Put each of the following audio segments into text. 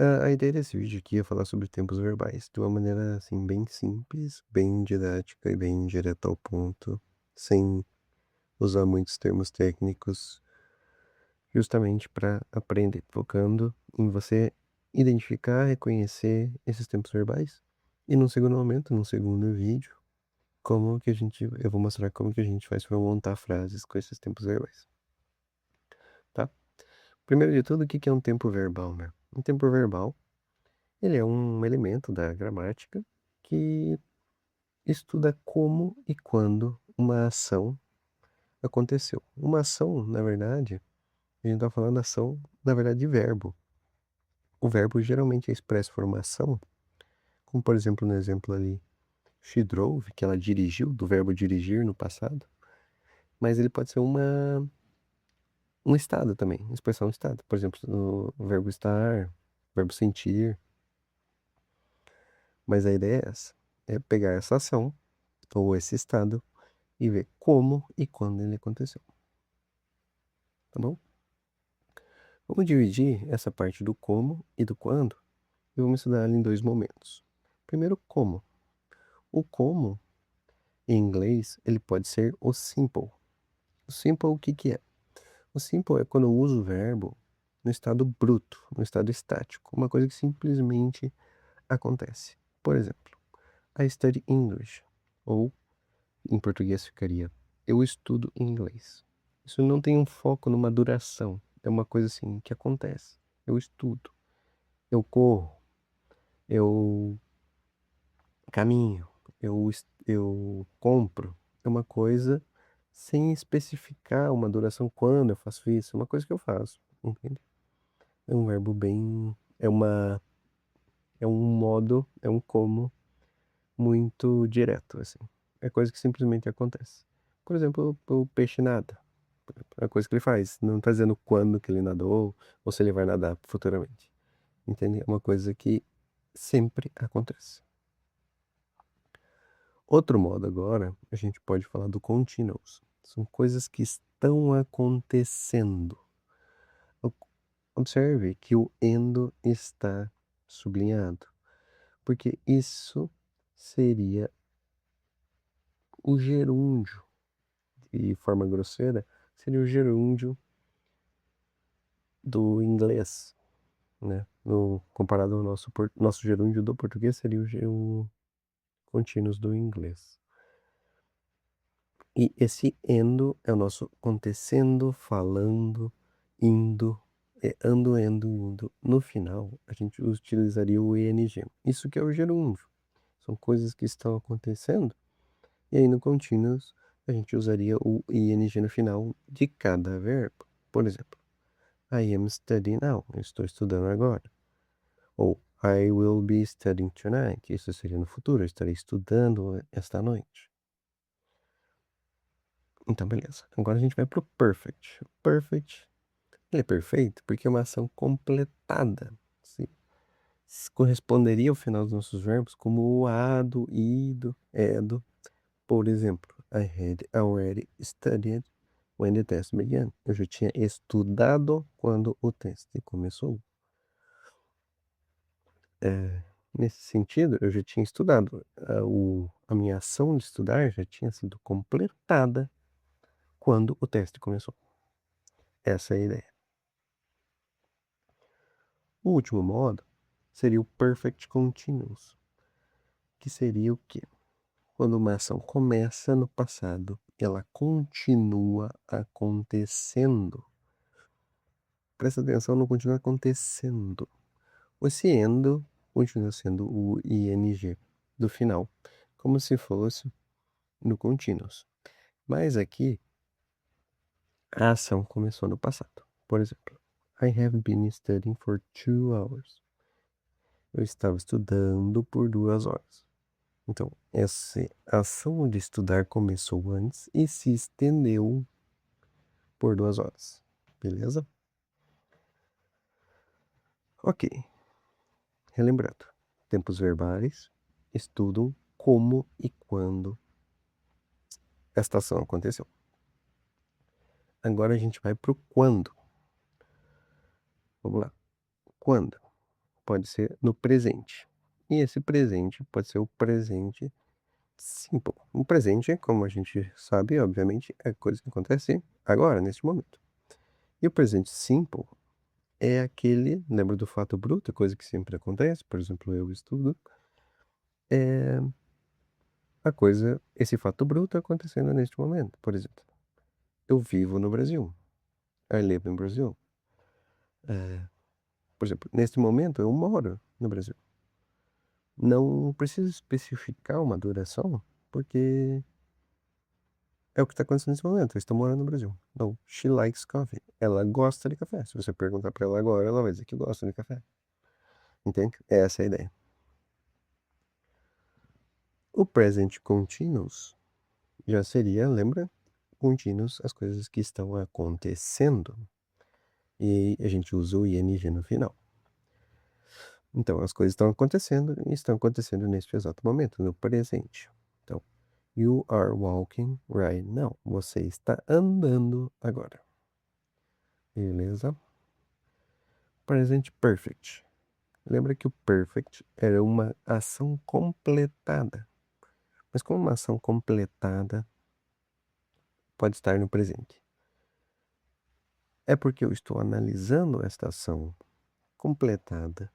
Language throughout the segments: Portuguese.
A ideia desse vídeo aqui é falar sobre tempos verbais de uma maneira assim bem simples, bem didática e bem direta ao ponto, sem usar muitos termos técnicos, justamente para aprender, focando em você identificar, reconhecer esses tempos verbais. E num segundo momento, num segundo vídeo, eu vou mostrar como que a gente faz para montar frases com esses tempos verbais, tá? Primeiro de tudo, o que que é um tempo verbal, né? Um tempo verbal, ele é um elemento da gramática que estuda como e quando uma ação aconteceu. Uma ação, na verdade, a gente está falando ação, na verdade, de verbo. O verbo geralmente é expresso por uma ação, como por exemplo no exemplo ali, she drove, que ela dirigiu, do verbo dirigir no passado, mas ele pode ser um estado também, expressão estado. Por exemplo, o verbo estar, verbo sentir. Mas a ideia é essa, é pegar essa ação ou esse estado e ver como e quando ele aconteceu, tá bom? Vamos dividir essa parte do como e do quando e vamos estudar ela em dois momentos. Primeiro, como. O como, em inglês, ele pode ser o simple. O simple, o que que é? O simple é quando eu uso o verbo no estado bruto, no estado estático, uma coisa que simplesmente acontece. Por exemplo, I study English, ou em português ficaria eu estudo inglês. Isso não tem um foco numa duração, é uma coisa assim que acontece. Eu estudo, eu corro, eu caminho, eu compro. É uma coisa sem especificar uma duração quando eu faço isso, é uma coisa que eu faço, entende? É um verbo bem, é um modo, é um como muito direto, assim. É coisa que simplesmente acontece. Por exemplo, o peixe nada. É a coisa que ele faz. Não está dizendo quando que ele nadou ou se ele vai nadar futuramente. Entende? É uma coisa que sempre acontece. Outro modo agora, a gente pode falar do continuous. São coisas que estão acontecendo. O- Observe que o endo está sublinhado, porque isso seria o gerúndio, de forma grosseira, seria o gerúndio do inglês, né? Comparado ao nosso gerúndio do português, seria o contínuos do inglês. E esse endo é o nosso acontecendo, falando, indo, ando, endo, indo. No final, a gente utilizaria o ing. Isso que é o gerúndio. São coisas que estão acontecendo. E aí no contínuos, a gente usaria o ing no final de cada verbo. Por exemplo, I am studying now. Eu estou estudando agora. Ou I will be studying tonight. Isso seria no futuro. Eu estarei estudando esta noite. Então, beleza. Agora a gente vai pro perfect. O perfect, ele é perfeito porque é uma ação completada. Sim. Corresponderia ao final dos nossos verbos como o ado, ido, edo. Por exemplo, I had already studied when the test began. Eu já tinha estudado quando o teste começou. Nesse sentido, eu já tinha estudado. A minha ação de estudar já tinha sido completada quando o teste começou. Essa é a ideia. O último modo seria o perfect continuous, que seria o quê? Quando uma ação começa no passado, ela continua acontecendo. Presta atenção, não continua acontecendo. O sendo continua sendo o ing do final, como se fosse no continuous. Mas aqui, a ação começou no passado. Por exemplo, I have been studying for 2 hours. Eu estava estudando por 2 horas. Então, essa ação de estudar começou antes e se estendeu por 2 horas. Beleza? Ok. Relembrando, tempos verbais estudam como e quando esta ação aconteceu. Agora a gente vai para o quando. Vamos lá. Quando? pode ser no presente. E esse presente pode ser o presente simple. Um presente, como a gente sabe, obviamente, é coisa que acontece agora, neste momento. E o presente simple é aquele, lembra do fato bruto, coisa que sempre acontece, por exemplo, eu estudo, é a coisa, esse fato bruto acontecendo neste momento. Por exemplo, eu vivo no Brasil. I live in Brazil. Por exemplo, neste momento eu moro no Brasil. Não preciso especificar uma duração, porque é o que está acontecendo nesse momento. Eu estou morando no Brasil. Então, she likes coffee. Ela gosta de café. Se você perguntar para ela agora, ela vai dizer que gosta de café. Entende? Essa é a ideia. O present continuous já seria, lembra? Continuous, as coisas que estão acontecendo. E a gente usa o ing no final. Então, as coisas estão acontecendo e estão acontecendo neste exato momento, no presente. Então, you are walking right now. Você está andando agora. Beleza? Present perfect. Lembra que o perfect era uma ação completada. Mas como uma ação completada pode estar no presente? É porque eu estou analisando esta ação completada.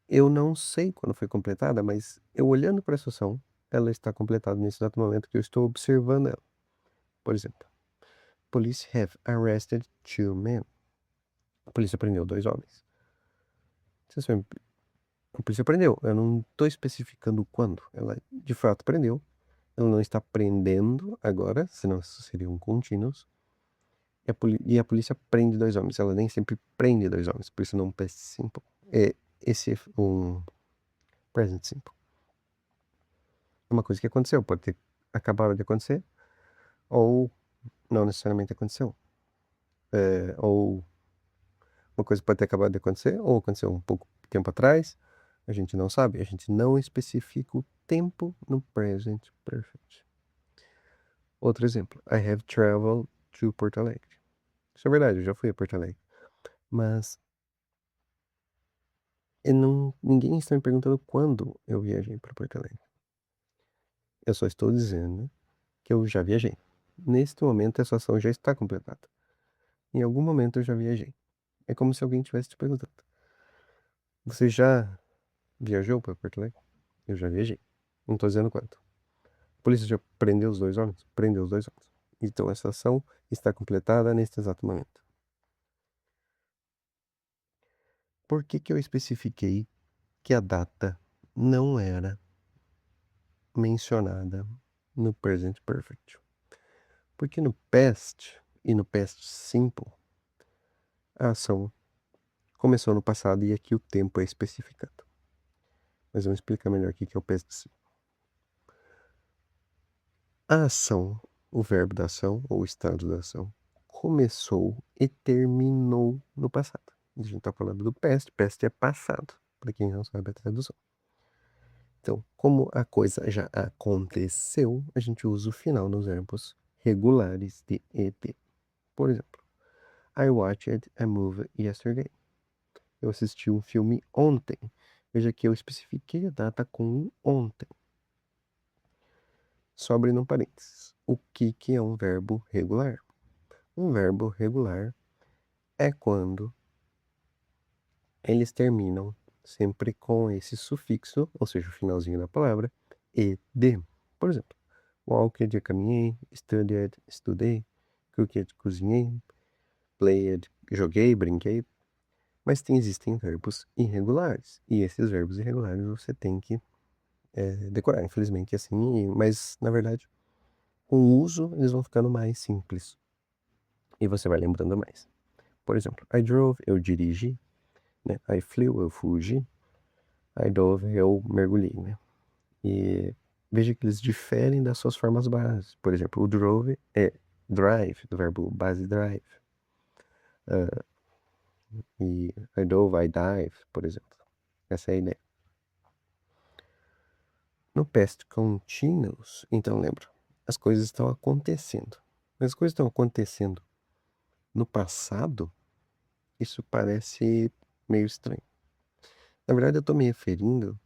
Eu não sei quando foi completada, mas eu olhando para essa ação, ela está completada nesse exato momento que eu estou observando ela. Por exemplo, police have arrested 2 men. A polícia prendeu 2 homens. A polícia prendeu. Eu não estou especificando quando. Ela de fato prendeu. Ela não está prendendo agora, senão isso seria um contínuos. E a polícia prende 2 homens. Ela nem sempre prende 2 homens, por isso não past simple. Esse é um present simple. Uma coisa que aconteceu, pode ter acabado de acontecer, ou não necessariamente aconteceu. Ou uma coisa pode ter acabado de acontecer, ou aconteceu um pouco tempo atrás. A gente não sabe. A gente não especifica o tempo no present perfect. Outro exemplo. I have traveled to Porto Alegre. Isso é verdade, eu já fui a Porto Alegre. Mas ninguém está me perguntando quando eu viajei para Porto Alegre. Eu só estou dizendo que eu já viajei. Neste momento, essa ação já está completada. Em algum momento eu já viajei. É como se alguém estivesse te perguntando. Você já viajou para Porto Alegre? Eu já viajei. Não estou dizendo quanto. A polícia já prendeu os 2 homens? Prendeu os 2 homens. Então essa ação está completada neste exato momento. Por que que eu especifiquei que a data não era mencionada no present perfect? Porque no past e no past simple, a ação começou no passado e aqui o tempo é especificado. Mas vamos explicar melhor o que é o past simple. A ação, o verbo da ação ou o estado da ação, começou e terminou no passado. A gente está falando do past, past é passado, para quem não sabe a tradução. Então, como a coisa já aconteceu, a gente usa o final nos verbos regulares de ET. Por exemplo, I watched a movie yesterday. Eu assisti um filme ontem. Veja que eu especifiquei a data com ontem. Só abrindo um parênteses. O que é um verbo regular? Um verbo regular é quando eles terminam sempre com esse sufixo, ou seja, o finalzinho da palavra, ed. Por exemplo, walked, eu caminhei, studied, estudei, cooked, cozinhei, played, joguei, brinquei. Mas existem verbos irregulares, e esses verbos irregulares você tem que decorar, infelizmente, assim, mas na verdade, com o uso, eles vão ficando mais simples, e você vai lembrando mais. Por exemplo, I drove, eu dirigi, né? I flew, eu fugi, I dove, eu mergulhei, né? E veja que eles diferem das suas formas bases. Por exemplo, o drove é drive, do verbo base drive. E I dove, I dive, por exemplo. Essa é a ideia. No past continuous, então lembra, as coisas estão acontecendo. Mas as coisas estão acontecendo no passado, isso parece meio estranho. Na verdade, eu estou me referindo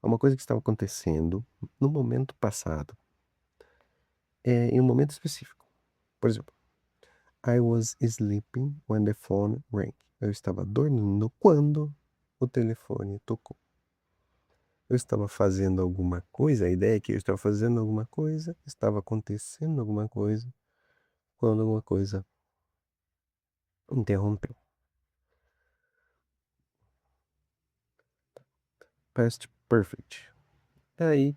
a uma coisa que estava acontecendo no momento passado, em um momento específico. Por exemplo, I was sleeping when the phone rang. Eu estava dormindo quando o telefone tocou. Eu estava fazendo alguma coisa, a ideia é que eu estava fazendo alguma coisa, estava acontecendo alguma coisa, quando alguma coisa interrompeu. Past perfect. Aí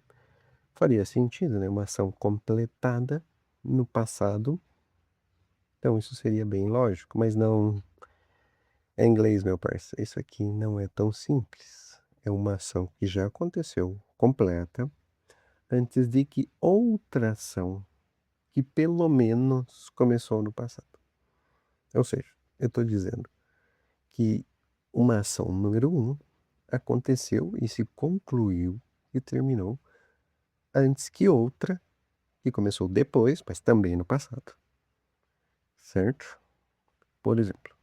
faria sentido, né? Uma ação completada no passado. Então isso seria bem lógico, mas não é inglês, meu parça. Isso aqui não é tão simples. É uma ação que já aconteceu, completa, antes de que outra ação que pelo menos começou no passado. Ou seja, eu estou dizendo que uma ação número um aconteceu e se concluiu e terminou antes que outra que começou depois, mas também no passado, certo? Por exemplo,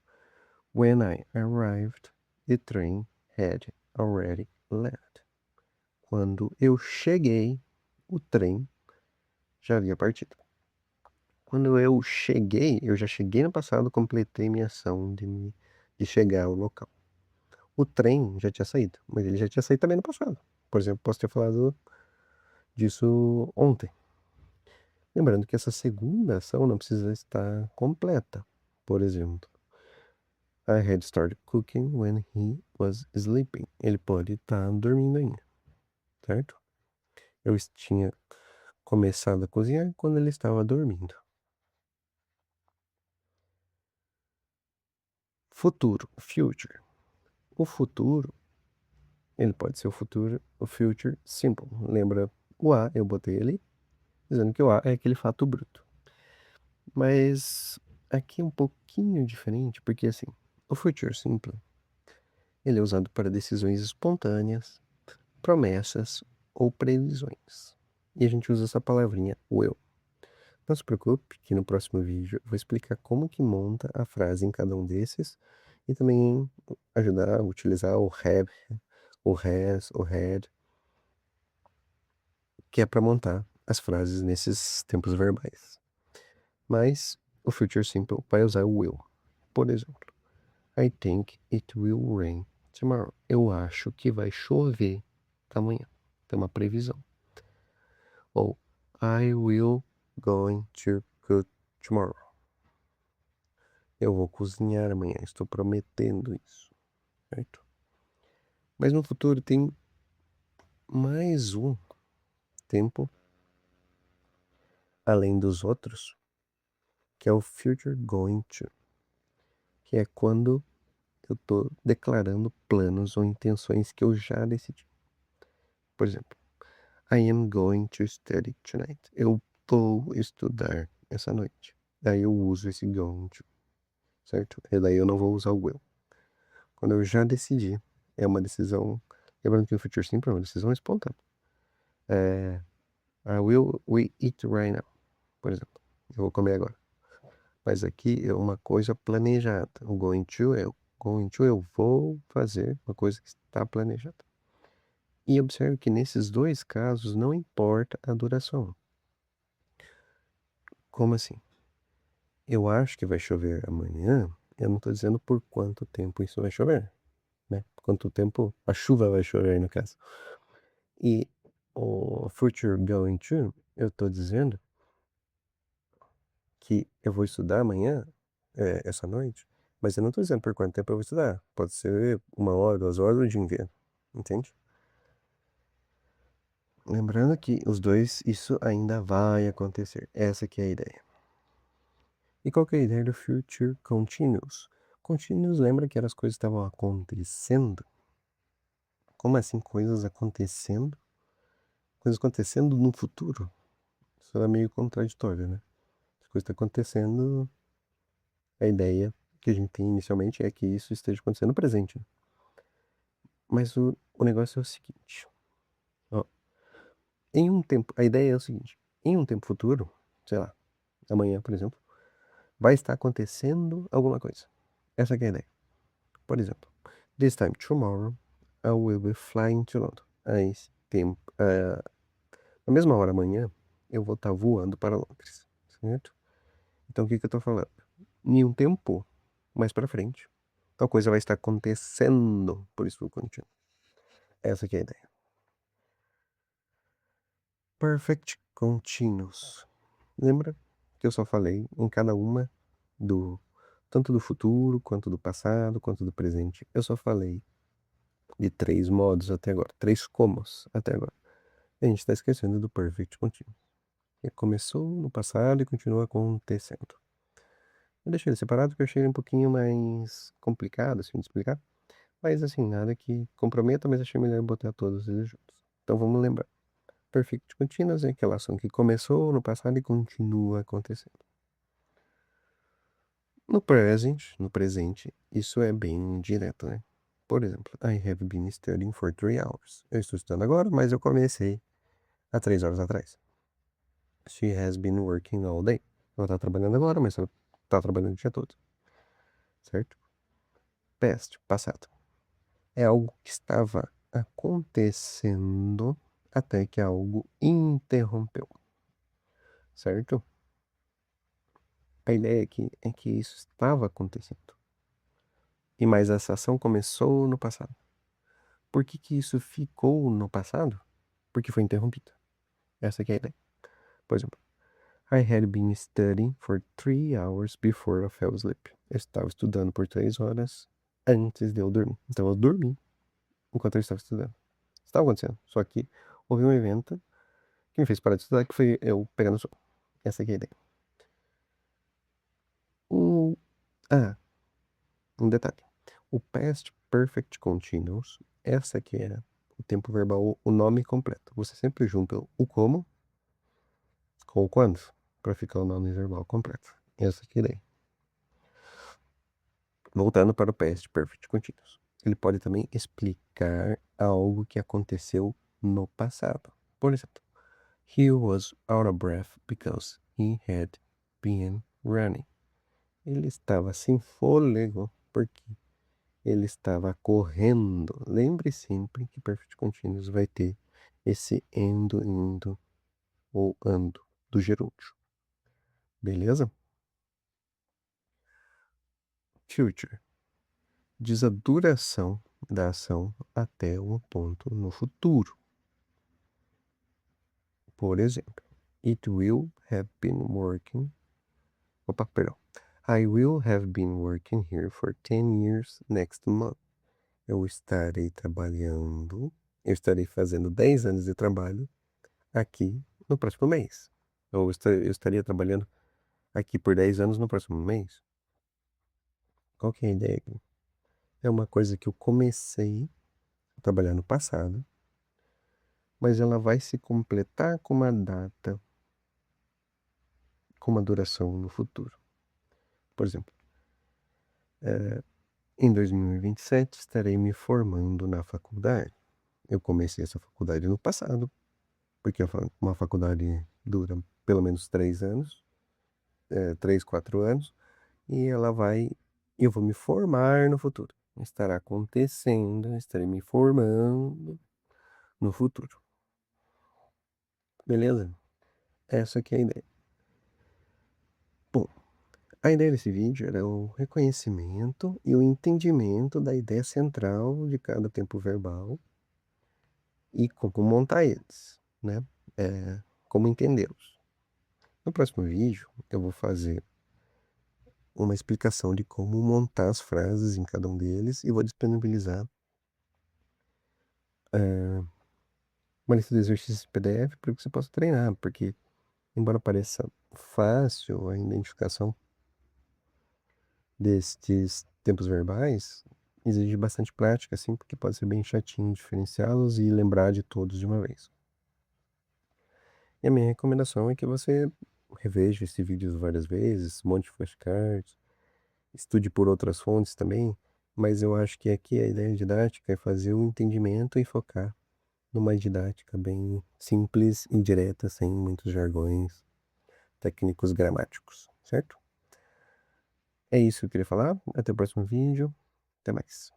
when I arrived, the train had already left. Quando eu cheguei, o trem já havia partido. Quando eu cheguei, eu já cheguei no passado, completei minha ação de chegar ao local. O trem já tinha saído, mas ele já tinha saído também no passado. Por exemplo, posso ter falado disso ontem. Lembrando que essa segunda ação não precisa estar completa. Por exemplo, I had started cooking when he was sleeping. Ele pode estar dormindo ainda, certo? Eu tinha começado a cozinhar quando ele estava dormindo. Futuro, future. O futuro, ele pode ser o future simple. Lembra o A, eu botei ali, dizendo que o A é aquele fato bruto. Mas aqui é um pouquinho diferente, porque assim, o future simple, ele é usado para decisões espontâneas, promessas ou previsões. E a gente usa essa palavrinha will. Não se preocupe que no próximo vídeo eu vou explicar como que monta a frase em cada um desses e também ajudar a utilizar o have, o has, o had, que é para montar as frases nesses tempos verbais. Mas o future simple vai usar o will. Por exemplo, I think it will rain tomorrow. Eu acho que vai chover amanhã. Tem uma previsão. Ou I will going to cook tomorrow. Eu vou cozinhar amanhã. Estou prometendo isso. Certo? Mas no futuro tem mais um tempo além dos outros, que é o future going to, que é quando eu estou declarando planos ou intenções que eu já decidi. Por exemplo, I am going to study tonight. Eu vou estudar essa noite. Daí eu uso esse going to, certo? E daí eu não vou usar o will. Quando eu já decidi, é uma decisão. Lembrando que o future simple é uma decisão espontânea. I will we eat right now, por exemplo. Eu vou comer agora. Mas aqui é uma coisa planejada. O going to eu vou fazer uma coisa que está planejada. E observe que nesses dois casos não importa a duração. Como assim? Eu acho que vai chover amanhã. Eu não estou dizendo por quanto tempo isso vai chover, né? Quanto tempo a chuva vai chover, no caso. E o future going to, eu estou dizendo que eu vou estudar amanhã, essa noite, mas eu não estou dizendo por quanto tempo eu vou estudar. Pode ser 1 hora, 2 horas, o dia inteiro. Entende? Lembrando que os dois, isso ainda vai acontecer. Essa que é a ideia. E qual que é a ideia do Future Continuous? Continuous lembra que as coisas estavam acontecendo? Como assim coisas acontecendo? Coisas acontecendo no futuro? Isso é meio contraditório, né? As coisas estão acontecendo, a ideia que a gente tem inicialmente é que isso esteja acontecendo no presente, né? Mas o negócio é o seguinte, ó, em um tempo, a ideia é o seguinte, em um tempo futuro, sei lá, amanhã, por exemplo, vai estar acontecendo alguma coisa. Essa que é a ideia. Por exemplo, this time tomorrow, I will be flying to London. A esse tempo, na mesma hora amanhã, eu vou estar voando para Londres, certo? Então o que que eu tô falando? Em um tempo mais pra frente, tal coisa vai estar acontecendo, por isso o contínuo. Essa que é a ideia. Perfect Continuous. Lembra que eu só falei em cada uma do tanto do futuro, quanto do passado, quanto do presente. Eu só falei de 3 modos até agora, 3 comos até agora. E a gente tá esquecendo do Perfect Continuous, que começou no passado e continua acontecendo. Eu deixei ele separado porque eu achei ele um pouquinho mais complicado, assim, de explicar. Mas, assim, nada que comprometa, mas achei melhor botar todos eles juntos. Então vamos lembrar. Perfect Continuous é aquela ação que começou no passado e continua acontecendo. No presente, isso é bem direto, né? Por exemplo, I have been studying for 3 hours. Eu estou estudando agora, mas eu comecei há 3 horas atrás. She has been working all day. Ela tá trabalhando agora, mas ela tá trabalhando o dia todo. Certo? Past, passado. É algo que estava acontecendo até que algo interrompeu. Certo? A ideia aqui é que isso estava acontecendo. E mais essa ação começou no passado. Por que que isso ficou no passado? Porque foi interrompido. Essa aqui é a ideia. Por exemplo, I had been studying for 3 hours before I fell asleep. Eu estava estudando por 3 horas antes de eu dormir. Então eu dormi enquanto eu estava estudando. Estava acontecendo. Só que houve um evento que me fez parar de estudar, que foi eu pegar no sono. Essa aqui é a ideia. O... Ah, um detalhe. O Past Perfect Continuous, essa aqui é o tempo verbal, o nome completo. Você sempre junta o como com o quando, para ficar o nome verbal completo. Essa aqui é a ideia. Voltando para o Past Perfect Continuous. Ele pode também explicar algo que aconteceu no passado. Por exemplo, he was out of breath because he had been running. Ele estava sem fôlego porque ele estava correndo. Lembre sempre que Perfect Continuous vai ter esse endo, indo ou ando do gerúndio. Beleza? Future diz a duração da ação até um ponto no futuro. Por exemplo, it will have been working. Opa, perdão. I will have been working here for 10 years next month. Eu estarei trabalhando, eu estarei fazendo 10 anos de trabalho aqui no próximo mês. Eu estaria trabalhando aqui por 10 anos no próximo mês. Qual que é a ideia aqui? É uma coisa que eu comecei a trabalhar no passado, mas ela vai se completar com uma data, com uma duração no futuro. Por exemplo, em 2027 estarei me formando na faculdade. Eu comecei essa faculdade no passado, porque uma faculdade dura pelo menos 3 anos, 3, 4 anos, e eu vou me formar no futuro. Estará acontecendo, estarei me formando no futuro. Beleza? Essa aqui é a ideia. Bom, a ideia desse vídeo era o reconhecimento e o entendimento da ideia central de cada tempo verbal e como montar eles, né? Como entendê-los. No próximo vídeo, eu vou fazer uma explicação de como montar as frases em cada um deles e vou disponibilizar uma lista de exercícios PDF para que você possa treinar, porque embora pareça fácil a identificação destes tempos verbais, exige bastante prática, assim, porque pode ser bem chatinho diferenciá-los e lembrar de todos de uma vez. E a minha recomendação é que você reveja esse vídeo várias vezes, monte flashcards, estude por outras fontes também, mas eu acho que aqui a ideia didática é fazer o entendimento e focar numa didática bem simples e direta, sem muitos jargões técnicos gramáticos, certo? É isso que eu queria falar. Até o próximo vídeo. Até mais.